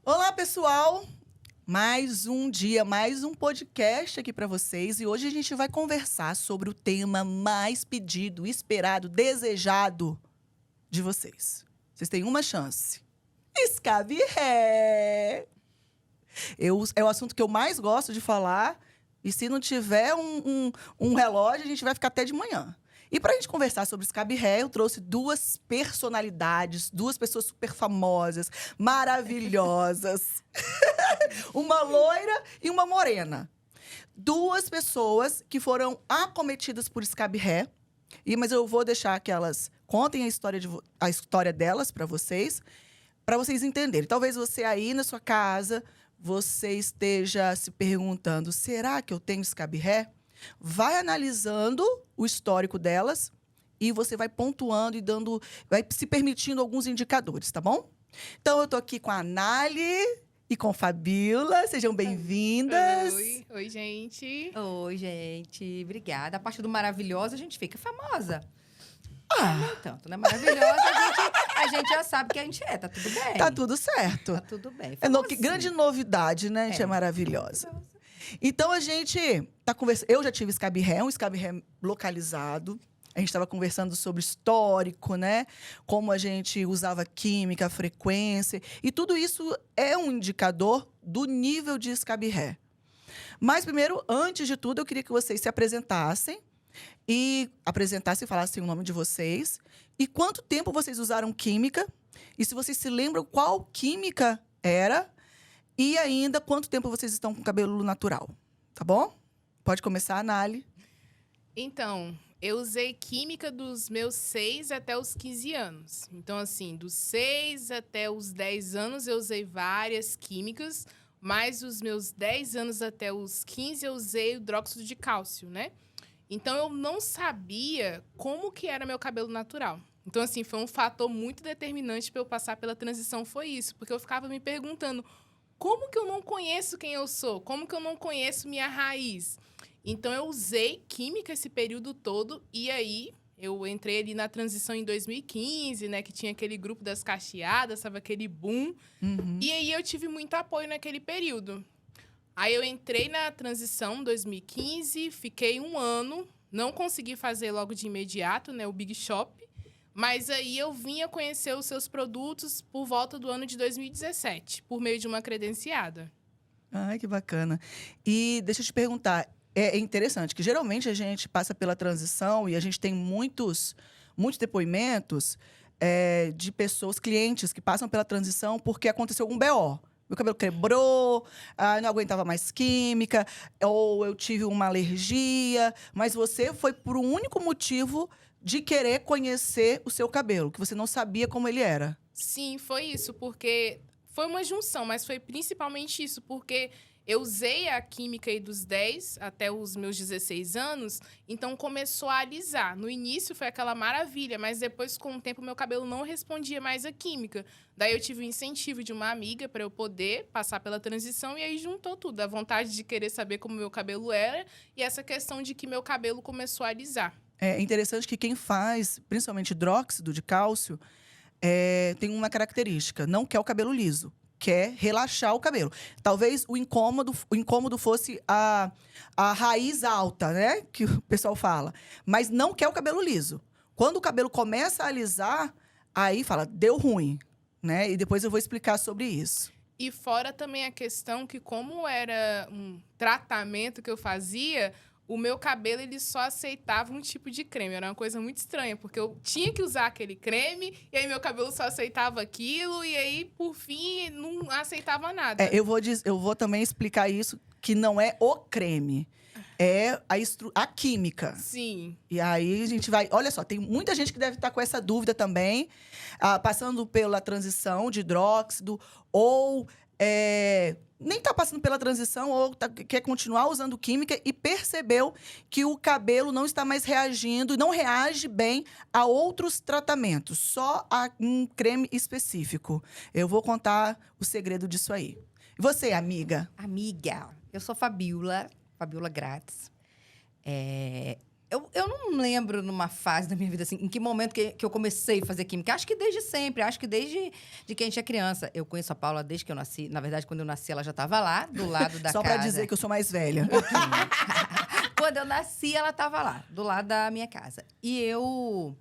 Olá, pessoal! Mais um dia, mais um podcast aqui para vocês. E hoje a gente vai conversar sobre o tema mais pedido, esperado, desejado de vocês. Vocês têm uma chance. Escabe ré! É o assunto que eu mais gosto de falar. E se não tiver um relógio, a gente vai ficar até de manhã. E para a gente conversar sobre Escabe Ré, eu trouxe duas personalidades, duas pessoas super famosas, maravilhosas. Uma loira e uma morena. Duas pessoas que foram acometidas por Escabe Ré. Mas eu vou deixar que elas contem a história delas para vocês entenderem. Talvez você aí na sua casa, você esteja se perguntando, será que eu tenho Escabe Ré? Vai analisando o histórico delas e você vai pontuando e vai se permitindo alguns indicadores, tá bom? Então, eu tô aqui com a Nali e com a Fabíola. Sejam bem-vindas. Oi, gente. Oi, gente. Obrigada. A parte do maravilhosa, a gente fica famosa. Não tanto, né? Maravilhosa, a gente já sabe que a gente tá tudo bem. Tá tudo certo. Tá tudo bem. Que grande novidade, né? A gente é maravilhosa. Maravilhosa. Então, a gente tá conversando. Eu já tive Escabe Ré, um Escabe Ré localizado. A gente estava conversando sobre histórico, né? Como a gente usava química, frequência. E tudo isso é um indicador do nível de Escabe Ré. Mas, primeiro, antes de tudo, eu queria que vocês se apresentassem. E falassem o nome de vocês. E quanto tempo vocês usaram química. E se vocês se lembram qual química era. E ainda, quanto tempo vocês estão com cabelo natural. Tá bom? Pode começar, Nali. Então, eu usei química dos meus 6 até os 15 anos. Então, assim, dos 6 até os 10 anos, eu usei várias químicas. Mas dos meus 10 anos até os 15, eu usei hidróxido de cálcio, né? Então, eu não sabia como que era meu cabelo natural. Então, assim, foi um fator muito determinante para eu passar pela transição, foi isso. Porque eu ficava me perguntando, como que eu não conheço quem eu sou? Como que eu não conheço minha raiz? Então, eu usei química esse período todo. E aí, eu entrei ali na transição em 2015, né? Que tinha aquele grupo das cacheadas, sabe? Aquele boom. Uhum. E aí, eu tive muito apoio naquele período. Aí, eu entrei na transição em 2015, fiquei um ano. Não consegui fazer logo de imediato, né? O Big Shop. Mas aí eu vinha conhecer os seus produtos por volta do ano de 2017, por meio de uma credenciada. Ai, que bacana. E deixa eu te perguntar, é interessante que geralmente a gente passa pela transição e a gente tem muitos depoimentos de pessoas, clientes, que passam pela transição porque aconteceu algum BO. Meu cabelo quebrou, não aguentava mais química, ou eu tive uma alergia. Mas você foi por um único motivo de querer conhecer o seu cabelo, que você não sabia como ele era. Sim, foi isso, porque foi uma junção, mas foi principalmente isso, porque eu usei a química aí dos 10 até os meus 16 anos, então começou a alisar. No início foi aquela maravilha, mas depois, com o tempo, meu cabelo não respondia mais à química. Daí eu tive o incentivo de uma amiga para eu poder passar pela transição e aí juntou tudo. A vontade de querer saber como meu cabelo era e essa questão de que meu cabelo começou a alisar. É interessante que quem faz, principalmente hidróxido de cálcio, tem uma característica, não quer o cabelo liso, quer relaxar o cabelo. Talvez o incômodo fosse a raiz alta, né? Que o pessoal fala. Mas não quer o cabelo liso. Quando o cabelo começa a alisar, aí fala, deu ruim, né? E depois eu vou explicar sobre isso. E fora também a questão que, como era um tratamento que eu fazia, o meu cabelo ele só aceitava um tipo de creme. Era uma coisa muito estranha, porque eu tinha que usar aquele creme, e aí meu cabelo só aceitava aquilo, e aí, por fim, não aceitava nada. Eu vou também explicar isso, que não é o creme. É a química. Sim. E aí a gente vai... Olha só, tem muita gente que deve estar com essa dúvida também, passando pela transição de hidróxido, ou nem está passando pela transição, ou quer continuar usando química e percebeu que o cabelo não está mais reagindo, não reage bem a outros tratamentos, só a um creme específico. Eu vou contar o segredo disso aí. E você, amiga? Amiga, eu sou Fabíola Gratz. Eu não lembro numa fase da minha vida, assim, em que momento que eu comecei a fazer química. Acho que desde sempre, acho que desde que a gente é criança. Eu conheço a Paula desde que eu nasci. Na verdade, quando eu nasci, ela já estava lá, do lado da Só casa. pra dizer que eu sou mais velha. Quando eu nasci, ela estava lá, do lado da minha casa. E eu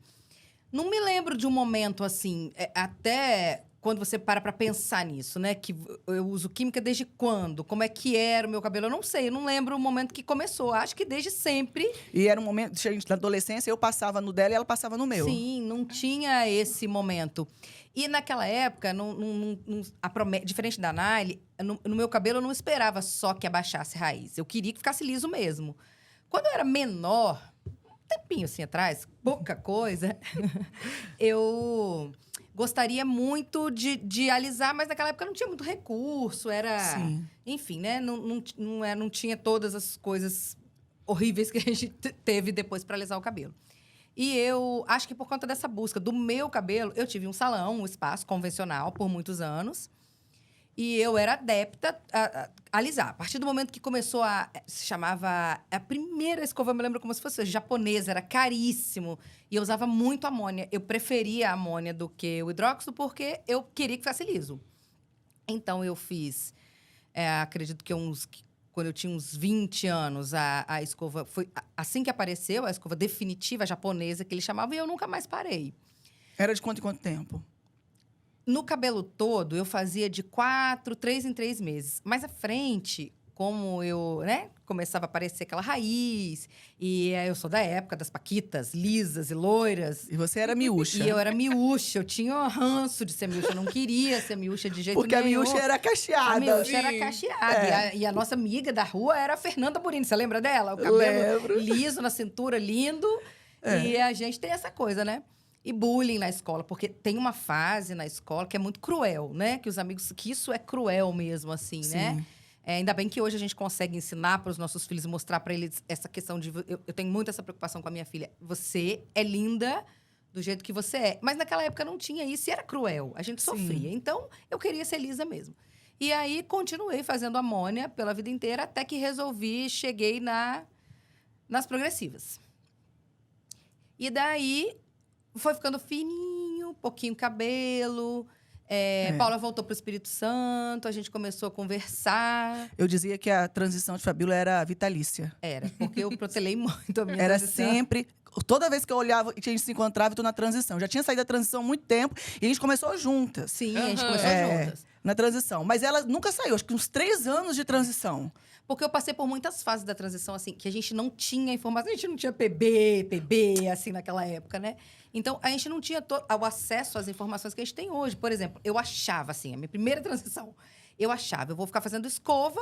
não me lembro de um momento, assim, até quando você para pra pensar nisso, né? Que eu uso química desde quando? Como é que era o meu cabelo? Eu não sei, eu não lembro o momento que começou. Acho que desde sempre. E era um momento, gente, na adolescência, eu passava no dela e ela passava no meu. Sim, não tinha esse momento. E naquela época, diferente da Naile, no meu cabelo eu não esperava só que abaixasse raiz. Eu queria que ficasse liso mesmo. Quando eu era menor, um tempinho assim atrás, pouca coisa, eu gostaria muito de alisar, mas naquela época não tinha muito recurso, era... Sim. Enfim, né? Não tinha todas as coisas horríveis que a gente teve depois para alisar o cabelo. E eu acho que por conta dessa busca do meu cabelo, eu tive um salão, um espaço convencional por muitos anos. E eu era adepta a alisar. A partir do momento que começou se chamava... A primeira escova, eu me lembro como se fosse japonesa, era caríssimo. E eu usava muito amônia. Eu preferia a amônia do que o hidróxido, porque eu queria que ficasse liso. Então, eu fiz... acredito que quando eu tinha uns 20 anos, a escova... Foi assim que apareceu, a escova definitiva japonesa, que eles chamavam, e eu nunca mais parei. Era de quanto em quanto tempo? No cabelo todo, eu fazia de 3 em 3 meses. Mais à frente, como eu, né, começava a aparecer aquela raiz, e eu sou da época das paquitas, lisas e loiras. E você era miúcha. E eu era miúcha, eu tinha um ranço de ser miúcha, eu não queria ser miúcha de jeito Porque nenhum. a miúcha era cacheada. A miúcha Sim. era cacheada. E a nossa amiga da rua era a Fernanda Burini, você lembra dela? O cabelo Lembro. liso na cintura, lindo. E a gente tem essa coisa, né? E bullying na escola, porque tem uma fase na escola que é muito cruel, né? Que os amigos... Que isso é cruel mesmo, assim, né? Sim. Ainda bem que hoje a gente consegue ensinar para os nossos filhos, mostrar para eles essa questão de... Eu tenho muito essa preocupação com a minha filha. Você é linda do jeito que você é. Mas naquela época não tinha isso e era cruel. A gente sofria. Então, eu queria ser lisa mesmo. E aí, continuei fazendo amônia pela vida inteira, até que cheguei nas progressivas. E daí... Foi ficando fininho, pouquinho cabelo. Paula voltou para o Espírito Santo, a gente começou a conversar. Eu dizia que a transição de Fabíola era vitalícia. Era, porque eu protelei muito a minha Era transição. sempre... Toda vez que eu olhava e a gente se encontrava, eu tô na transição. Já tinha saído da transição há muito tempo e a gente começou juntas. Sim, a gente Aham. começou juntas. Na transição. Mas ela nunca saiu. Acho que uns 3 anos de transição. Porque eu passei por muitas fases da transição, assim, que a gente não tinha informação. A gente não tinha PB, assim, naquela época, né? Então, a gente não tinha o acesso às informações que a gente tem hoje. Por exemplo, eu achava, assim, a minha primeira transição, eu vou ficar fazendo escova,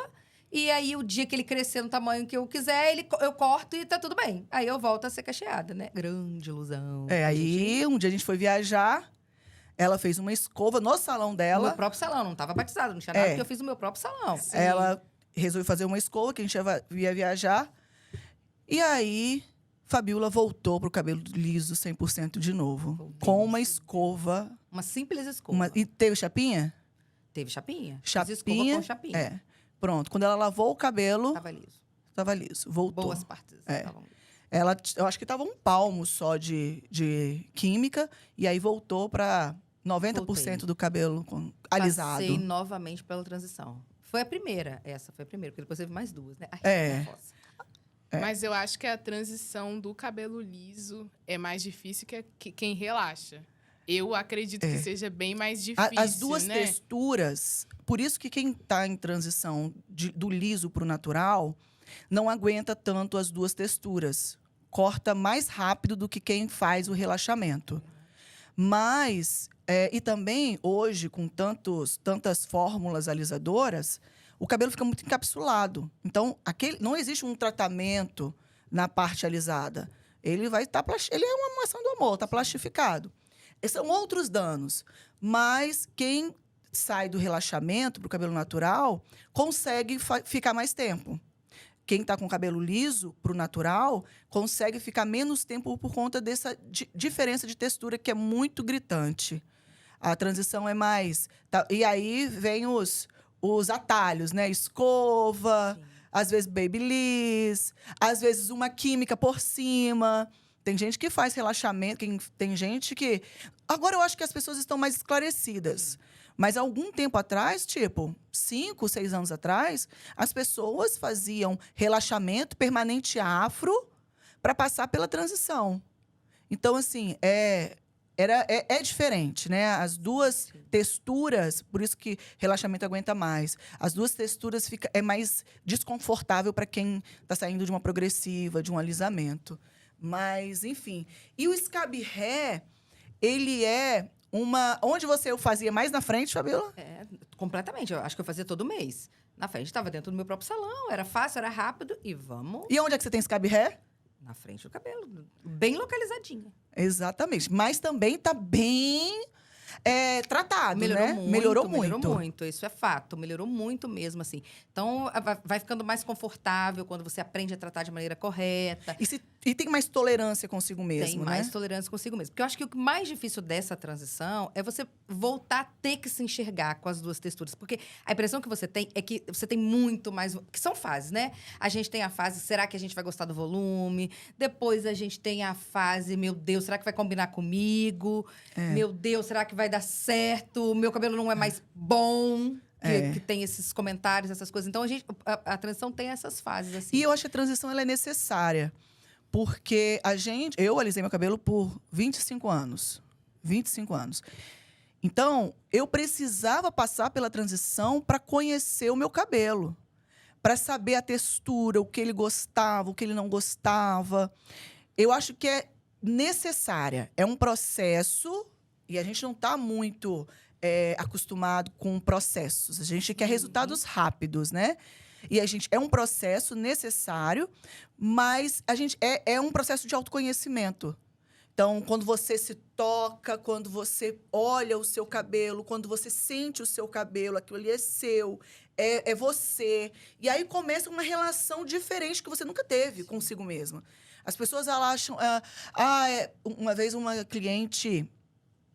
e aí, o dia que ele crescer no tamanho que eu quiser, eu corto e tá tudo bem. Aí, eu volto a ser cacheada, né? Grande ilusão. Aí, um dia a gente foi viajar, ela fez uma escova no salão No dela. meu próprio salão, não tava batizada, não tinha nada, porque eu fiz no meu próprio salão. Ela resolveu fazer uma escova, que a gente ia viajar. E aí, Fabíola voltou pro cabelo liso 100% de novo. Voltei. Com uma escova. Uma simples escova. E teve chapinha? Teve chapinha. Fiz Chapinha. escova com chapinha. É. Pronto. Quando ela lavou o cabelo, Tava liso. tava liso. Voltou. Boas partes. Estavam lisas. Eu acho que tava um palmo só de química. E aí voltou para 90% Voltei. do cabelo alisado. Passei novamente pela transição. Foi a primeira, porque depois teve mais 2, né? Ai, É. que fossa. Mas eu acho que a transição do cabelo liso é mais difícil que quem relaxa. Eu acredito que seja bem mais difícil, As duas né? texturas... Por isso que quem está em transição do liso para o natural não aguenta tanto as duas texturas. Corta mais rápido do que quem faz o relaxamento. Mas... e também, hoje, com tantas fórmulas alisadoras, o cabelo fica muito encapsulado. Então, não existe um tratamento na parte alisada. Ele vai estar... ele é uma maçã do amor, está plastificado. São outros danos. Mas quem sai do relaxamento para o cabelo natural consegue ficar mais tempo. Quem está com cabelo liso para o natural consegue ficar menos tempo por conta dessa diferença de textura que é muito gritante. A transição é mais... e aí vem os atalhos, né? Escova, às vezes babyliss, às vezes uma química por cima. Tem gente que faz relaxamento, tem gente que... Agora eu acho que as pessoas estão mais esclarecidas. Mas há algum tempo atrás, tipo, 5, 6 anos atrás, as pessoas faziam relaxamento permanente afro para passar pela transição. Então, assim, é diferente, né? As duas texturas, por isso que relaxamento aguenta mais. As duas texturas é mais desconfortável para quem está saindo de uma progressiva, de um alisamento. Mas, enfim. E o Scab Hair, ele é uma... Onde você o fazia mais na frente, Fabiola? Completamente. Eu acho que eu fazia todo mês. Na frente, estava dentro do meu próprio salão. Era fácil, era rápido. E vamos... E onde é que você tem Scab Hair? Na frente do cabelo. Bem localizadinho. Exatamente. Mas também tá bem tratado, Melhorou né? muito, Melhorou melhorou muito. Isso é fato. Melhorou muito mesmo, assim. Então, vai ficando mais confortável quando você aprende a tratar de maneira correta. E tem mais tolerância consigo mesmo, Tem né? mais tolerância consigo mesmo. Porque eu acho que o mais difícil dessa transição é você voltar a ter que se enxergar com as duas texturas. Porque a impressão que você tem é que você tem muito mais... Que são fases, né? A gente tem a fase, será que a gente vai gostar do volume? Depois a gente tem a fase, meu Deus, será que vai combinar comigo? Meu Deus, será que vai dar certo? Meu cabelo não é mais bom? Que tem esses comentários, essas coisas. Então, a transição tem essas fases, assim. E eu acho que a transição ela é necessária. Porque eu alisei meu cabelo por 25 anos. 25 anos. Então, eu precisava passar pela transição para conhecer o meu cabelo. Para saber a textura, o que ele gostava, o que ele não gostava. Eu acho que é necessária. É um processo, e a gente não está muito acostumado com processos. A gente quer resultados rápidos, né? E é um processo necessário, mas é um processo de autoconhecimento. Então, quando você se toca, quando você olha o seu cabelo, quando você sente o seu cabelo, aquilo ali é seu, é você. E aí começa uma relação diferente que você nunca teve consigo mesma. As pessoas acham... uma vez uma cliente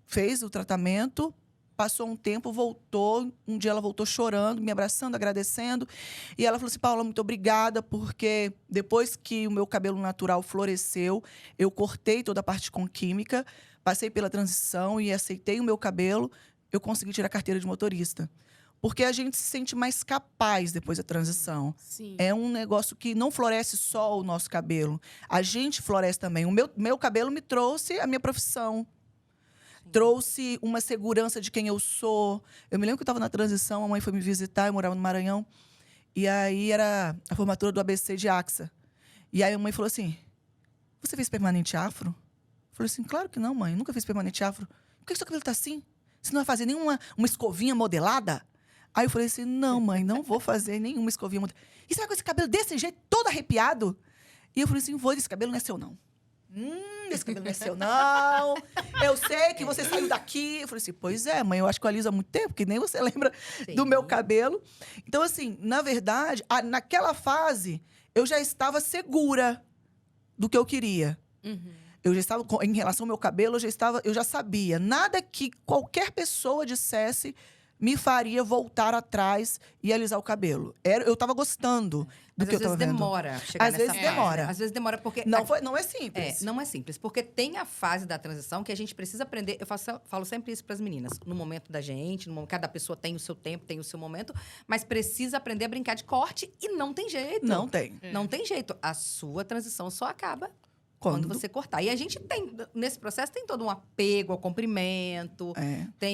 fez o tratamento, passou um tempo, voltou. Um dia ela voltou chorando, me abraçando, agradecendo. E ela falou assim, Paula, muito obrigada, porque depois que o meu cabelo natural floresceu, eu cortei toda a parte com química, passei pela transição e aceitei o meu cabelo, eu consegui tirar a carteira de motorista. Porque a gente se sente mais capaz depois da transição. Sim. É um negócio que não floresce só o nosso cabelo. A gente floresce também. O meu cabelo me trouxe a minha profissão. Trouxe uma segurança de quem eu sou. Eu me lembro que eu estava na transição, a mãe foi me visitar, eu morava no Maranhão. E aí era a formatura do ABC de AXA. E aí a mãe falou assim, você fez permanente afro? Eu falei assim, claro que não, mãe, nunca fiz permanente afro. Por que seu cabelo está assim? Você não vai fazer nenhuma escovinha modelada? Aí eu falei assim, não, mãe, não vou fazer nenhuma escovinha modelada. E você vai com esse cabelo desse jeito, todo arrepiado? E eu falei assim, esse cabelo não é seu, não. Esse cabelo não é seu, não. Eu sei que você saiu daqui. Eu falei assim, pois é, mãe, eu acho que eu aliso há muito tempo, que nem você lembra do meu cabelo. Então, assim, na verdade, naquela fase, eu já estava segura do que eu queria. Uhum. Eu já estava, em relação ao meu cabelo, eu já sabia. Nada que qualquer pessoa dissesse me faria voltar atrás e alisar o cabelo. Eu estava gostando do que eu estava vendo. Demora chegar às nessa vezes fase. demora. Às vezes demora porque... Não é simples. Não é simples. Porque tem a fase da transição que a gente precisa aprender. Eu falo sempre isso para as meninas. No momento da gente, cada pessoa tem o seu tempo, tem o seu momento. Mas precisa aprender a brincar de corte e não tem jeito. Não tem. Não tem jeito. A sua transição só acaba quando você cortar. E a gente tem, nesse processo, tem todo um apego ao comprimento.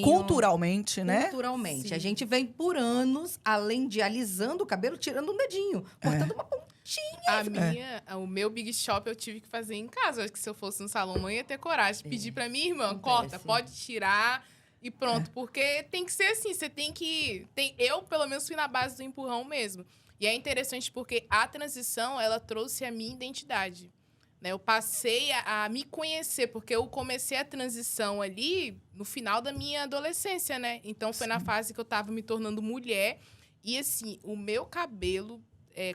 Culturalmente, né? Culturalmente. Sim. A gente vem por anos, além de alisando o cabelo, tirando um dedinho. Cortando uma pontinha. O meu Big Shop eu tive que fazer em casa. Acho que se eu fosse no salão, não ia ter coragem de pedir pra minha irmã, corta, pode tirar e pronto. Porque tem que ser assim, você tem que... Eu, pelo menos, fui na base do empurrão mesmo. E é interessante porque a transição, ela trouxe a minha identidade. Eu passei a me conhecer, porque eu comecei a transição ali no final da minha adolescência, né? Então, foi na fase que eu tava me tornando mulher. E, assim, o meu cabelo,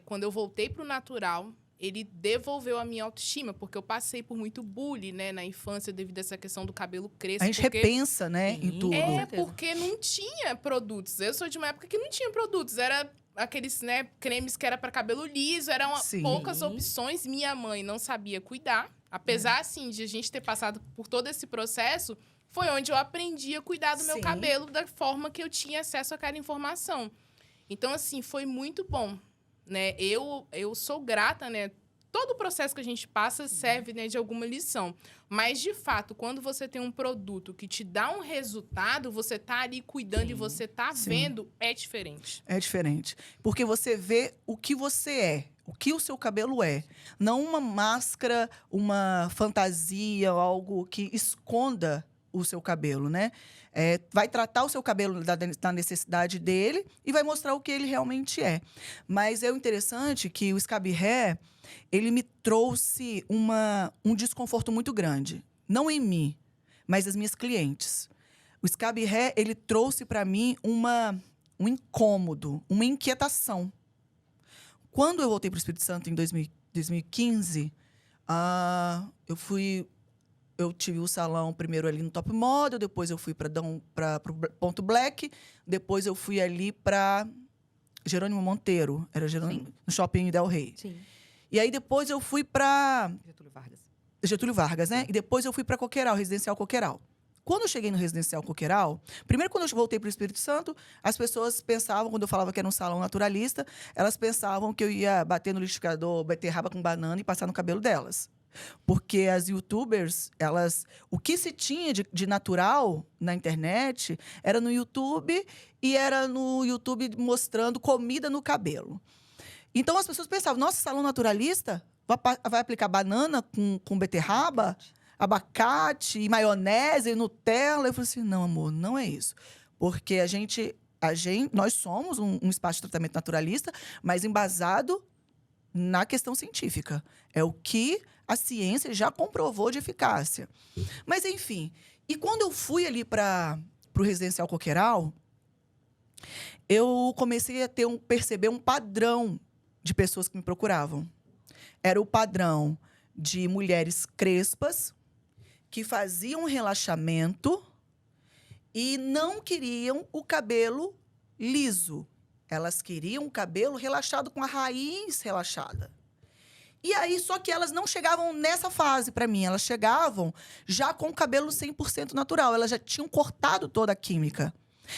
quando eu voltei pro natural, ele devolveu a minha autoestima, porque eu passei por muito bullying, né, na infância, devido a essa questão do cabelo crespo. A gente porque... repensa, né, Sim. em tudo. É, porque não tinha produtos. Eu sou de uma época que não tinha produtos. Era aqueles, né, cremes que era para cabelo liso, eram Sim. poucas opções. Minha mãe não sabia cuidar. Apesar, assim, de a gente ter passado por todo esse processo, foi onde eu aprendi a cuidar do meu Sim. cabelo da forma que eu tinha acesso àquela informação. Então, assim, foi muito bom, né? Eu sou grata, né? Todo o processo que a gente passa serve, né, de alguma lição. Mas, de fato, quando você tem um produto que te dá um resultado, você tá ali cuidando Sim. e você tá Sim. vendo, é diferente. É diferente. Porque você vê o que você é, o que o seu cabelo é. Não uma máscara, uma fantasia, algo que esconda o seu cabelo, né? Vai tratar o seu cabelo da necessidade dele e vai mostrar o que ele realmente é. Mas é o interessante que o Scab Hair, ele me trouxe um desconforto muito grande. Não em mim, mas as minhas clientes. O Scab Hair, ele trouxe para mim um incômodo, uma inquietação. Quando eu voltei para o Espírito Santo em 2015, eu tive o salão primeiro ali no Top Model, depois eu fui para o Ponto Black, depois eu fui ali para Jerônimo Monteiro, era Jerônimo, no Shopping Del Rey. Sim. E aí depois eu fui para Getúlio Vargas. né? E depois eu fui para Coqueiral, Residencial Coqueiral. Quando eu cheguei no Residencial Coqueiral, primeiro quando eu voltei para o Espírito Santo, as pessoas pensavam, quando eu falava que era um salão naturalista, elas pensavam que eu ia bater no liquidificador, beterraba com banana e passar no cabelo delas. Porque as youtubers, o que se tinha de natural na internet era no YouTube e era no YouTube mostrando comida no cabelo. Então as pessoas pensavam, nossa, salão naturalista vai aplicar banana com beterraba, abacate, e maionese, e Nutella. Eu falei assim, não, amor, não é isso. Porque nós somos um espaço de tratamento naturalista, mas embasado na questão científica. É o que a ciência já comprovou de eficácia. Mas, enfim, e quando eu fui ali para o Residencial Coqueiral, eu comecei a perceber um padrão de pessoas que me procuravam. Era o padrão de mulheres crespas, que faziam relaxamento e não queriam o cabelo liso. Elas queriam o cabelo relaxado, com a raiz relaxada. E aí, só que elas não chegavam nessa fase para mim. Elas chegavam já com o cabelo 100% natural. Elas já tinham cortado toda a química.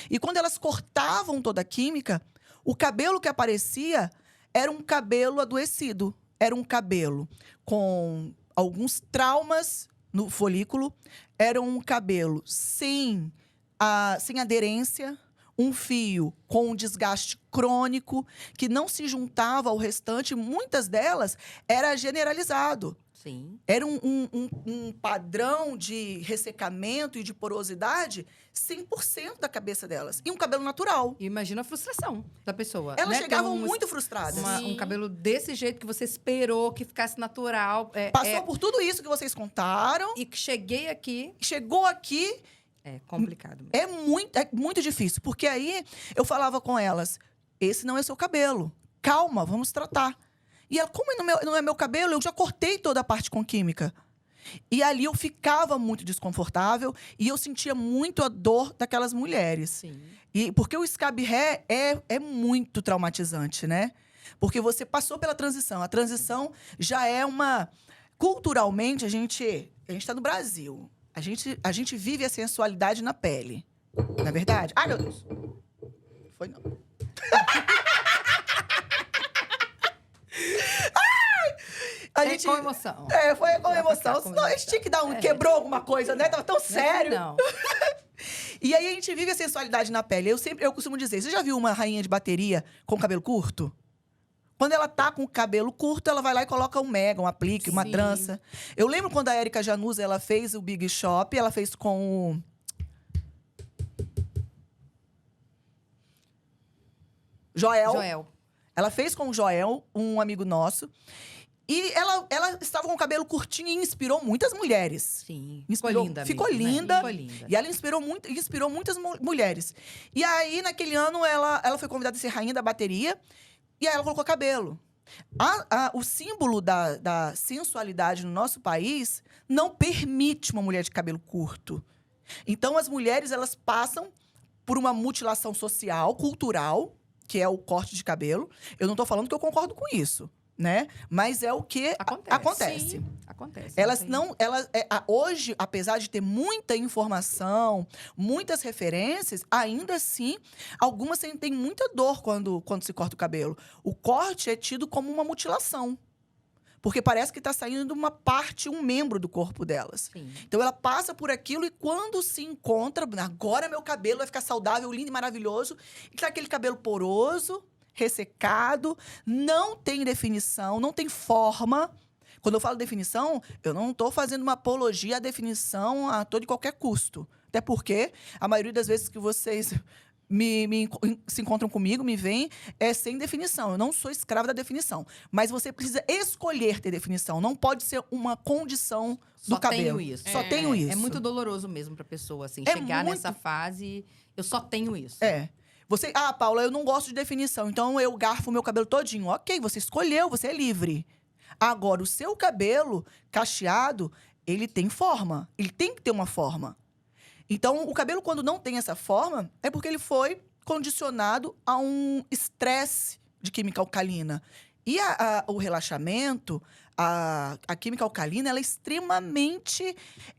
E quando elas cortavam toda a química, o cabelo que aparecia era um cabelo adoecido. Era um cabelo com alguns traumas no folículo. Era um cabelo sem aderência, um fio com um desgaste crônico, que não se juntava ao restante. Muitas delas era generalizado. Sim. Era um padrão de ressecamento e de porosidade 100% da cabeça delas. E um cabelo natural. E imagina a frustração da pessoa. Elas né? chegavam Ter muito frustradas. um cabelo desse jeito que você esperou que ficasse natural. Passou por tudo isso que vocês contaram. E que cheguei aqui. Chegou aqui. É complicado mesmo. É muito difícil. Porque aí eu falava com elas, esse não é seu cabelo. Calma, vamos tratar. E ela, como não é meu cabelo, eu já cortei toda a parte com química. E ali eu ficava muito desconfortável e eu sentia muito a dor daquelas mulheres. Sim. E porque o Scab Hair é muito traumatizante, né? Porque você passou pela transição. A transição já é culturalmente, a gente está no Brasil. A gente vive a sensualidade na pele. Não é verdade? Ai, meu Deus. Foi não. Com emoção. Foi com emoção. Com Senão a gente emoção. tinha que dar quebrou alguma coisa, né? Tava tão sério. Não. E aí a gente vive a sensualidade na pele. Eu costumo dizer, você já viu uma rainha de bateria com cabelo curto? Quando ela tá com o cabelo curto, ela vai lá e coloca um mega, um aplique, uma Sim. trança. Eu lembro quando a Érica Januza, ela fez o Big Shop, ela fez com o Joel. Ela fez com o Joel, um amigo nosso. E ela estava com o cabelo curtinho e inspirou muitas mulheres. Sim. Ficou mesmo, linda. Né? Ficou linda. E ela inspirou muitas mulheres. E aí, naquele ano, ela foi convidada a ser rainha da bateria. E aí ela colocou cabelo. O símbolo da sensualidade no nosso país não permite uma mulher de cabelo curto. Então, as mulheres, elas passam por uma mutilação social, cultural, que é o corte de cabelo. Eu não estou falando que eu concordo com isso, né? Mas é o que acontece. Sim, acontece. Elas não... hoje, apesar de ter muita informação, muitas referências, ainda assim, algumas sentem muita dor quando se corta o cabelo. O corte é tido como uma mutilação. Porque parece que está saindo uma parte, um membro do corpo delas. Sim. Então, ela passa por aquilo e quando se encontra... Agora meu cabelo vai ficar saudável, lindo e maravilhoso. E tá aquele cabelo poroso, ressecado, não tem definição, não tem forma. Quando eu falo definição, eu não estou fazendo uma apologia à definição a todo e qualquer custo. Até porque a maioria das vezes que vocês se encontram comigo, me veem, é sem definição. Eu não sou escrava da definição. Mas você precisa escolher ter definição. Não pode ser uma condição do cabelo. Só tenho isso. É muito doloroso mesmo pra pessoa, assim, É chegar muito... nessa fase, eu só tenho isso. Paula, eu não gosto de definição, então eu garfo o meu cabelo todinho. Ok, você escolheu, você é livre. Agora, o seu cabelo cacheado, ele tem forma. Ele tem que ter uma forma. Então, o cabelo, quando não tem essa forma, é porque ele foi condicionado a um estresse de química alcalina. E o relaxamento, a química alcalina, ela é extremamente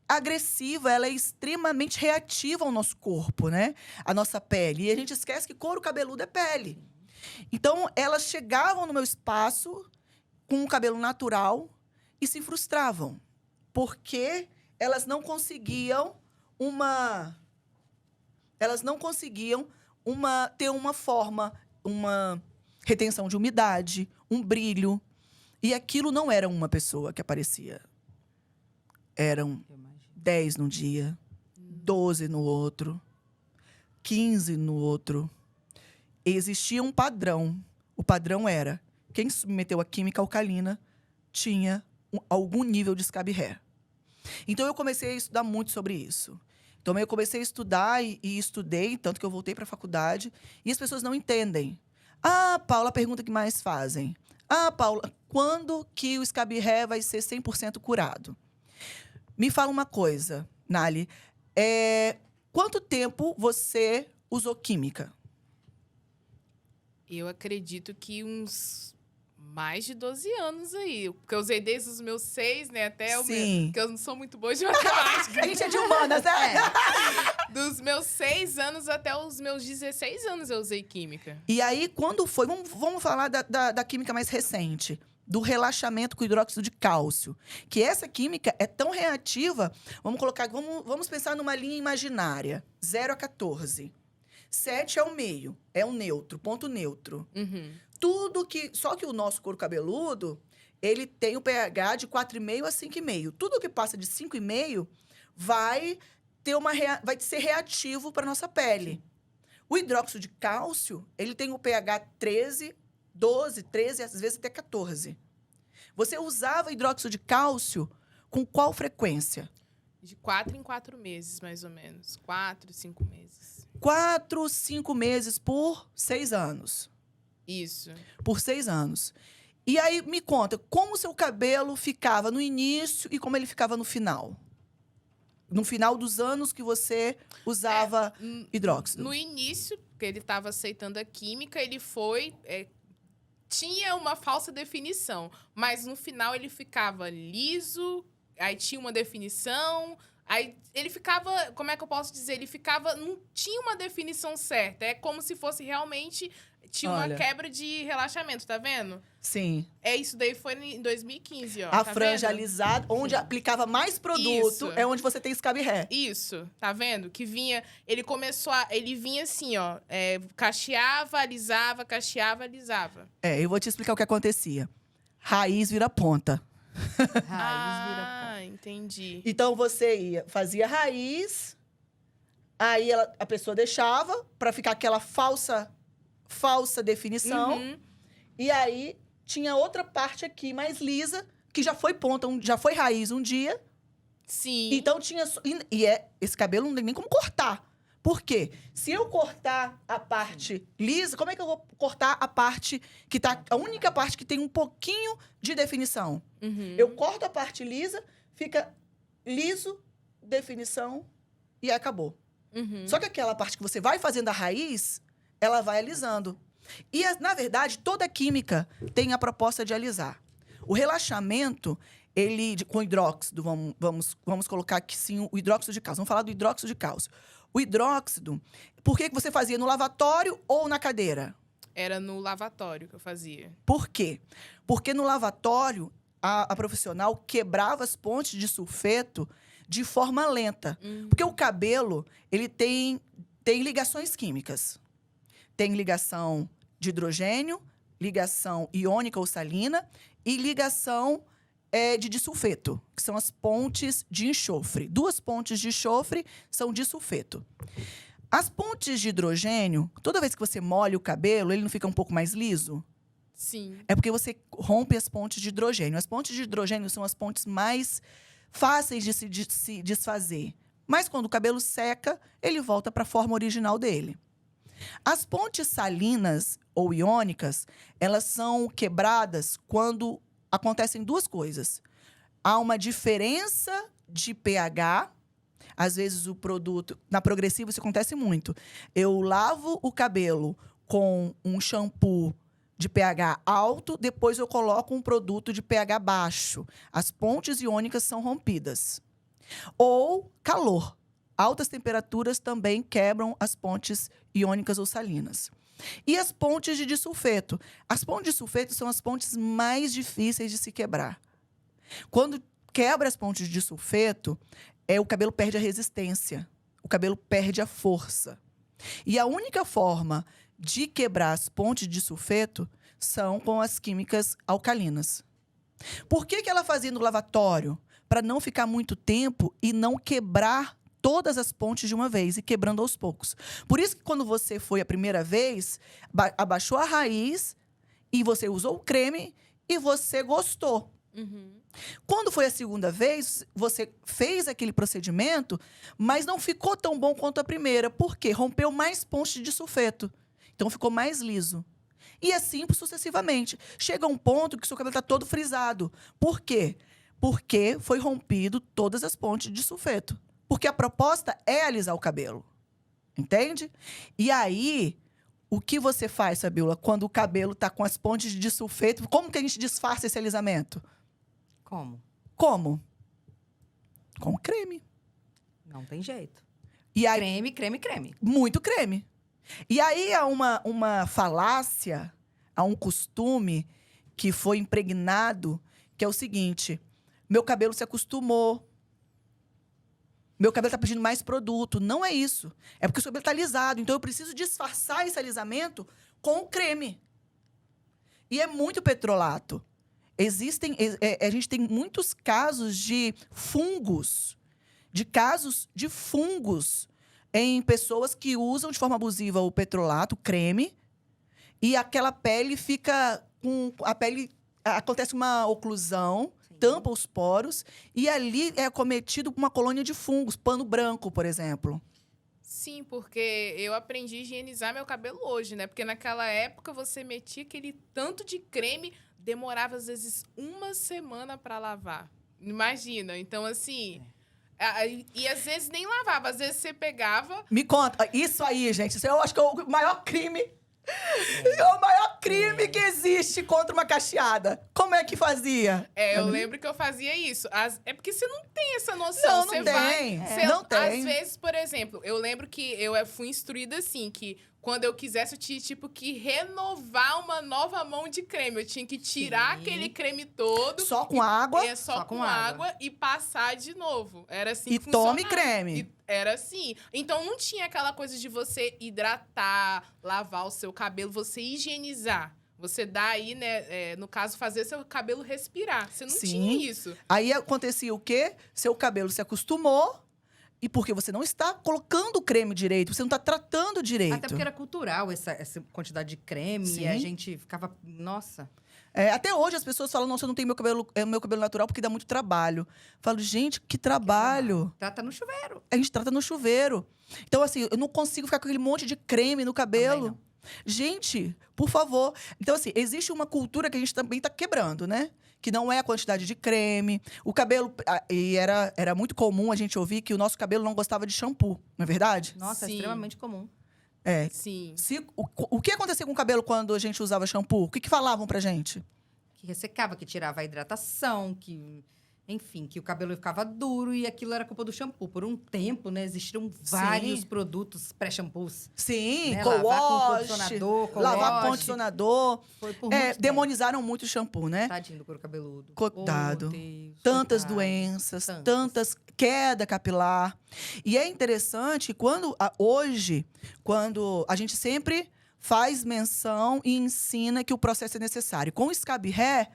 agressiva, ela é extremamente reativa ao nosso corpo, né? A nossa pele. E a gente esquece que couro cabeludo é pele. Então, elas chegavam no meu espaço com um cabelo natural e se frustravam. Porque elas não conseguiam ter uma forma, uma retenção de umidade, um brilho. E aquilo não era uma pessoa que aparecia. Eram 10 num dia, 12 no outro, 15 no outro. Existia um padrão. O padrão era, quem submeteu a química alcalina tinha algum nível de scab-hair. Então, eu comecei a estudar muito sobre isso. Então, eu comecei a estudar e estudei, tanto que eu voltei para a faculdade, e as pessoas não entendem. Ah, Paula, a pergunta que mais fazem. Ah, Paula, quando que o scab-hair vai ser 100% curado? Me fala uma coisa, Nali. Quanto tempo você usou química? Eu acredito que uns mais de 12 anos aí. Porque eu usei desde os meus 6, né? Até o meu. Porque eu não sou muito boa de matemática. A gente é de humanas, né? Dos meus 6 anos até os meus 16 anos eu usei química. E aí, quando foi? Vamos falar da química mais recente. Do relaxamento com hidróxido de cálcio. Que essa química é tão reativa. Vamos pensar numa linha imaginária. 0 a 14. 7 é o meio. É o neutro, ponto neutro. Uhum. Só que o nosso couro cabeludo, ele tem o pH de 4,5 a 5,5. Tudo que passa de 5,5 vai ser reativo para nossa pele. O hidróxido de cálcio, ele tem o pH 13, 12, 13, às vezes até 14. Você usava hidróxido de cálcio com qual frequência? De 4 em 4 meses, mais ou menos. 4, 5 meses. 4, 5 meses por 6 anos. Isso. Por 6 anos. E aí, me conta, como o seu cabelo ficava no início e como ele ficava no final? No final dos anos que você usava hidróxido. No início, que ele estava aceitando a química, ele foi... tinha uma falsa definição. Mas no final ele ficava liso, aí tinha uma definição... Aí ele ficava, como é que eu posso dizer? Ele ficava, não tinha uma definição certa. É como se fosse realmente, tinha uma quebra de relaxamento, tá vendo? Sim. Isso daí foi em 2015, ó. A franja alisada, onde aplicava mais produto, é onde você tem scab-hair. Isso, tá vendo? Que vinha, ele vinha assim, ó, cacheava, alisava, Eu vou te explicar o que acontecia. Raiz vira ponta. Raiz vira ponta. Entendi. Então, você fazia raiz, aí a pessoa deixava pra ficar aquela falsa definição. Uhum. E aí, tinha outra parte aqui mais lisa, que já foi ponta, já foi raiz um dia. Sim. Então, esse cabelo não tem nem como cortar. Por quê? Se eu cortar a parte lisa, como é que eu vou cortar a parte que tá... A única parte que tem um pouquinho de definição. Eu corto a parte lisa, fica liso, definição e acabou. Só que aquela parte que você vai fazendo a raiz, ela vai alisando. E, na verdade, toda química tem a proposta de alisar. O relaxamento, com hidróxido, vamos colocar aqui sim o hidróxido de cálcio. Vamos falar do hidróxido de cálcio. O hidróxido, por que você fazia no lavatório ou na cadeira? Era no lavatório que eu fazia. Por quê? Porque no lavatório, a profissional quebrava as pontes de sulfeto de forma lenta. Porque o cabelo, ele tem ligações químicas. Tem ligação de hidrogênio, ligação iônica ou salina e ligação de disulfeto, que são as pontes de enxofre. 2 pontes de enxofre são disulfeto. As pontes de hidrogênio, toda vez que você molha o cabelo, ele não fica um pouco mais liso? Sim. É porque você rompe as pontes de hidrogênio. As pontes de hidrogênio são as pontes mais fáceis de se desfazer. Mas quando o cabelo seca, ele volta para a forma original dele. As pontes salinas ou iônicas, elas são quebradas quando acontecem 2 coisas. Há uma diferença de pH. Às vezes o produto... Na progressiva isso acontece muito. Eu lavo o cabelo com um shampoo de pH alto, depois eu coloco um produto de pH baixo. As pontes iônicas são rompidas. Ou calor. Altas temperaturas também quebram as pontes iônicas ou salinas. E as pontes de disulfeto. As pontes de sulfeto são as pontes mais difíceis de se quebrar. Quando quebra as pontes de sulfeto, o cabelo perde a resistência. O cabelo perde a força. E a única forma de quebrar as pontes de sulfeto são com as químicas alcalinas. Por que ela fazia no lavatório? Para não ficar muito tempo e não quebrar todas as pontes de uma vez e quebrando aos poucos. Por isso que quando você foi a primeira vez, abaixou a raiz e você usou o creme e você gostou. Quando foi a segunda vez, você fez aquele procedimento, mas não ficou tão bom quanto a primeira. Por quê? Rompeu mais pontes de sulfeto. Então, ficou mais liso. E assim sucessivamente. Chega um ponto que o seu cabelo está todo frisado. Por quê? Porque foi rompido todas as pontes de sulfeto. Porque a proposta é alisar o cabelo. Entende? E aí, o que você faz, Fabiola, quando o cabelo está com as pontes de sulfeto? Como que a gente disfarça esse alisamento? Como? Como? Com creme. Não tem jeito. E aí, Creme, creme, creme. muito creme. E aí há uma falácia, há um costume que foi impregnado, que é o seguinte: meu cabelo se acostumou. Meu cabelo está pedindo mais produto. Não é isso. É porque o seu cabelo está alisado. Então, eu preciso disfarçar esse alisamento com o creme. E é muito petrolato. A gente tem muitos casos de fungos. De casos de fungos em pessoas que usam de forma abusiva o petrolato, o creme, e aquela pele fica com... A pele... Acontece uma oclusão, tampa os poros, e ali é acometido por uma colônia de fungos, pano branco, por exemplo. Sim, porque eu aprendi a higienizar meu cabelo hoje, né? Porque naquela época você metia aquele tanto de creme, demorava às vezes 1 semana para lavar. Imagina. Então, assim... E às vezes nem lavava, às vezes você pegava... Me conta, isso aí, gente, isso eu acho que é o maior crime. É o maior crime que existe contra uma cacheada. Como é que fazia? Eu lembro que eu fazia isso. É porque você não tem essa noção. Não, você tem. Vai, Não tem. Às vezes, por exemplo, eu lembro que eu fui instruída assim, que quando eu quisesse, eu tinha, que renovar uma nova mão de creme. Eu tinha que tirar aquele creme todo. Só com água? Só com água e passar de novo. Era assim E que funcionava. tome creme. Era assim. Então, não tinha aquela coisa de você hidratar, lavar o seu cabelo, você higienizar. Você dá aí, né, no caso, fazer seu cabelo respirar. Você não tinha isso. Aí acontecia o quê? Seu cabelo se acostumou E porque você não está colocando o creme direito, você não está tratando direito. Até porque era cultural essa quantidade de creme. Sim. E a gente ficava... Nossa. Até hoje as pessoas falam, nossa, eu não tenho meu cabelo natural porque dá muito trabalho. Falo, gente, que trabalho. Trata no chuveiro. A gente trata no chuveiro. Então, assim, eu não consigo ficar com aquele monte de creme no cabelo. Também Gente, por favor. Então, assim, existe uma cultura que a gente também está quebrando, né? Que não é a quantidade de creme. O cabelo... E era muito comum a gente ouvir que o nosso cabelo não gostava de shampoo, não é verdade? Nossa, é Sim. extremamente comum. Sim. O que acontecia com o cabelo quando a gente usava shampoo? O que falavam pra gente? Que ressecava, que tirava a hidratação, que... Enfim, que o cabelo ficava duro e aquilo era culpa do shampoo. Por um tempo, né, existiram vários produtos pré-shampoos. Sim, Né? co-wash, Lavar com condicionador, lavar com co-wash. condicionador. Foi por muito tempo. Demonizaram muito o shampoo, né? Tadinho do couro cabeludo. Coitado. Oh, Deus, Tantas coitado. doenças, Tantas. tantas queda capilar. E é interessante hoje, quando a gente sempre faz menção e ensina que o processo é necessário. Com o Scab Hair,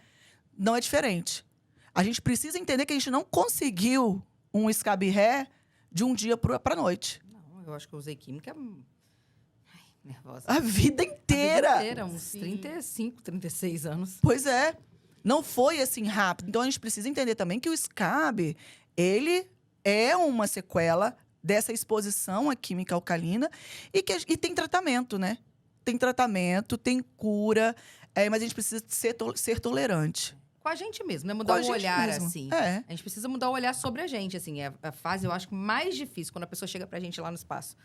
não é diferente. A gente precisa entender que a gente não conseguiu um Scab Hair de um dia para noite. Não, eu acho que eu usei química... Ai, nervosa. A vida A inteira. vida inteira, uns Sim. 35, 36 anos. Pois é. Não foi assim rápido. Então a gente precisa entender também que o Scab, ele é uma sequela dessa exposição à química alcalina e tem tratamento, né? Tem tratamento, tem cura, mas a gente precisa ser tolerante. Com a gente mesmo, né? Com Mudar a o gente olhar, mesmo. assim. É. A gente precisa mudar o olhar sobre a gente, assim. É a fase, eu acho, mais difícil, quando a pessoa chega pra gente lá no espaço.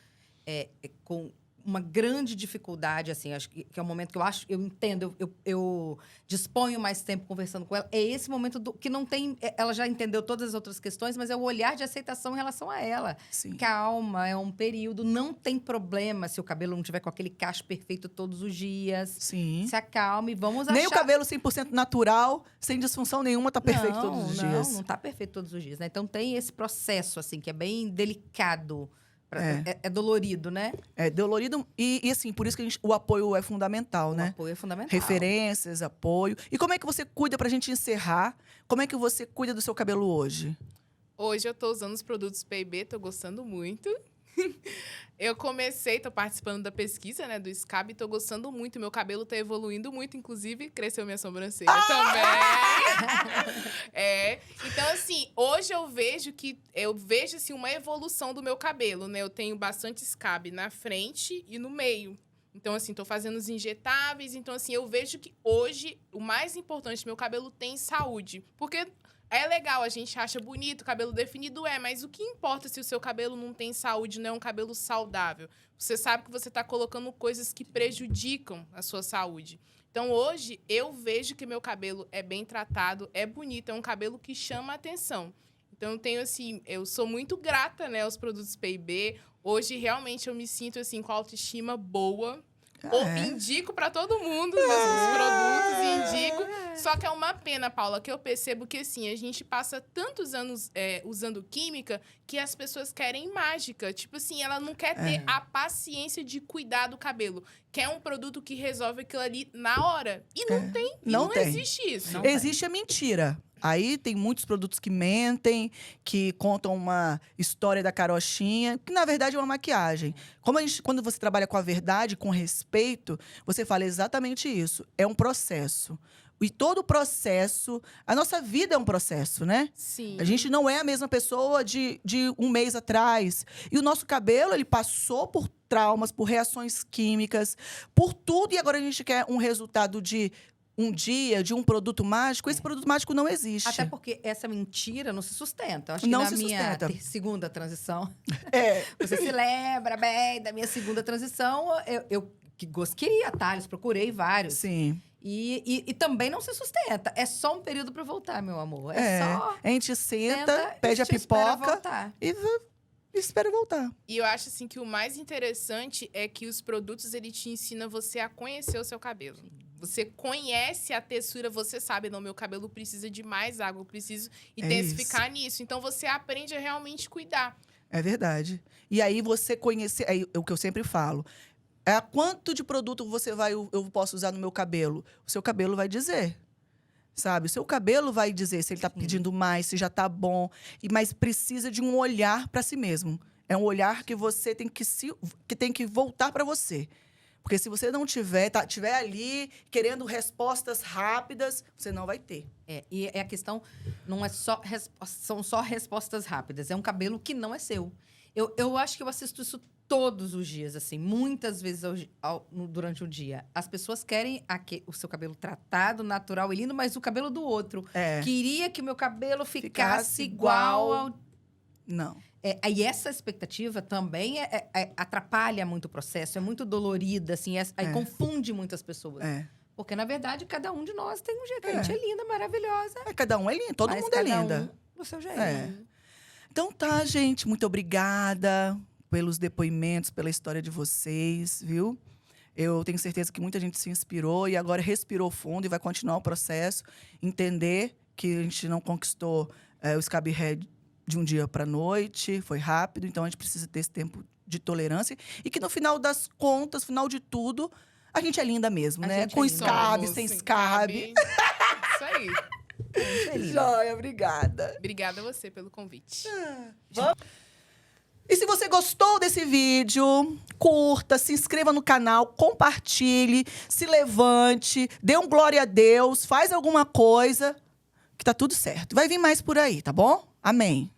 Com uma grande dificuldade, assim. Acho que é um momento que eu entendo, eu disponho mais tempo conversando com ela. É esse momento que não tem... Ela já entendeu todas as outras questões, mas é o olhar de aceitação em relação a ela. Sim. Calma, é um período. Não tem problema se o cabelo não tiver com aquele cacho perfeito todos os dias. Sim. Se acalme, vamos Nem achar... o cabelo 100% natural, sem disfunção nenhuma, tá perfeito todos os dias. Não tá perfeito todos os dias, né? Então tem esse processo, assim, que é bem delicado. É dolorido, né? É dolorido e assim, por isso que o apoio é fundamental, O né? apoio é fundamental. Referências, apoio. E como é que você cuida, pra gente encerrar, como é que você cuida do seu cabelo hoje? Hoje eu tô usando os produtos PB, tô gostando muito. Eu tô participando da pesquisa, né, do Scab, tô gostando muito. Meu cabelo tá evoluindo muito, inclusive cresceu minha sobrancelha também. Então, assim, hoje eu vejo assim, uma evolução do meu cabelo, né? Eu tenho bastante Scab na frente e no meio. Então, assim, tô fazendo os injetáveis. Então, assim, eu vejo que hoje o mais importante, meu cabelo tem saúde. Porque é legal, a gente acha bonito, cabelo definido mas o que importa se o seu cabelo não tem saúde, não é um cabelo saudável? Você sabe que você está colocando coisas que prejudicam a sua saúde. Então, hoje, eu vejo que meu cabelo é bem tratado, é bonito, é um cabelo que chama a atenção. Então, eu sou muito grata, né, aos produtos P&B. Hoje, realmente, eu me sinto, assim, com a autoestima boa. Indico para todo mundo os produtos, indico. Só que é uma pena, Paula, que eu percebo que, assim, a gente passa tantos anos usando química que as pessoas querem mágica. Tipo assim, ela não quer ter a paciência de cuidar do cabelo. Quer um produto que resolve aquilo ali na hora. E não tem. Não existe isso. Não existe a mentira. Aí tem muitos produtos que mentem, que contam uma história da carochinha, que na verdade é uma maquiagem. Quando você trabalha com a verdade, com respeito, você fala exatamente isso. É um processo. E todo processo... A nossa vida é um processo, né? Sim. A gente não é a mesma pessoa de um mês atrás. E o nosso cabelo, ele passou por traumas, por reações químicas, por tudo. E agora a gente quer um resultado de um dia, de um produto mágico. Esse produto mágico não existe. Até porque essa mentira não se sustenta. Eu acho que Não na se minha sustenta. Segunda transição... É. Você se lembra bem da minha segunda transição. Eu queria atalhos, procurei vários. Sim. E também não se sustenta. É só um período para voltar, meu amor. Só A gente senta, senta pede e a te espera pipoca voltar. e espera voltar. E eu acho, assim, que o mais interessante é que os produtos, ele te ensina você a conhecer o seu cabelo. Você conhece a textura, você sabe, não, meu cabelo precisa de mais água, eu preciso intensificar nisso. Então, você aprende a realmente cuidar. É verdade. E aí você conhecer... É o que eu sempre falo. Quanto de produto eu posso usar no meu cabelo? O seu cabelo vai dizer. sabe? O seu cabelo vai dizer se ele tá pedindo mais, se já tá bom. Mas precisa de um olhar para si mesmo. É um olhar que você tem que voltar para você. Porque se você não tiver ali querendo respostas rápidas, você não vai ter. E a questão não é são só respostas rápidas. É um cabelo que não é seu. Eu acho que eu assisto isso todos os dias, assim, muitas vezes durante o dia. As pessoas querem o seu cabelo tratado, natural e lindo, mas o cabelo do outro. Queria que o meu cabelo ficasse igual ao... Não. E essa expectativa também atrapalha muito o processo, é muito dolorida, assim, aí confunde muitas pessoas. Porque, na verdade, cada um de nós tem um jeito. A gente é linda, maravilhosa. Cada um é lindo, todo mundo é linda. Do seu jeito. Então tá, gente, muito obrigada pelos depoimentos, pela história de vocês, viu? Eu tenho certeza que muita gente se inspirou e agora respirou fundo e vai continuar o processo. Entender que a gente não conquistou o Scab Hair de um dia para a noite, foi rápido, então a gente precisa ter esse tempo de tolerância. E que no final das contas, final de tudo, a gente é linda mesmo, né? Com scab, sem scab. Isso aí. Joia, obrigada. Obrigada a você pelo convite. E se você gostou desse vídeo, curta, se inscreva no canal, compartilhe, se levante, dê um glória a Deus, faz alguma coisa, que tá tudo certo. Vai vir mais por aí, tá bom? Amém.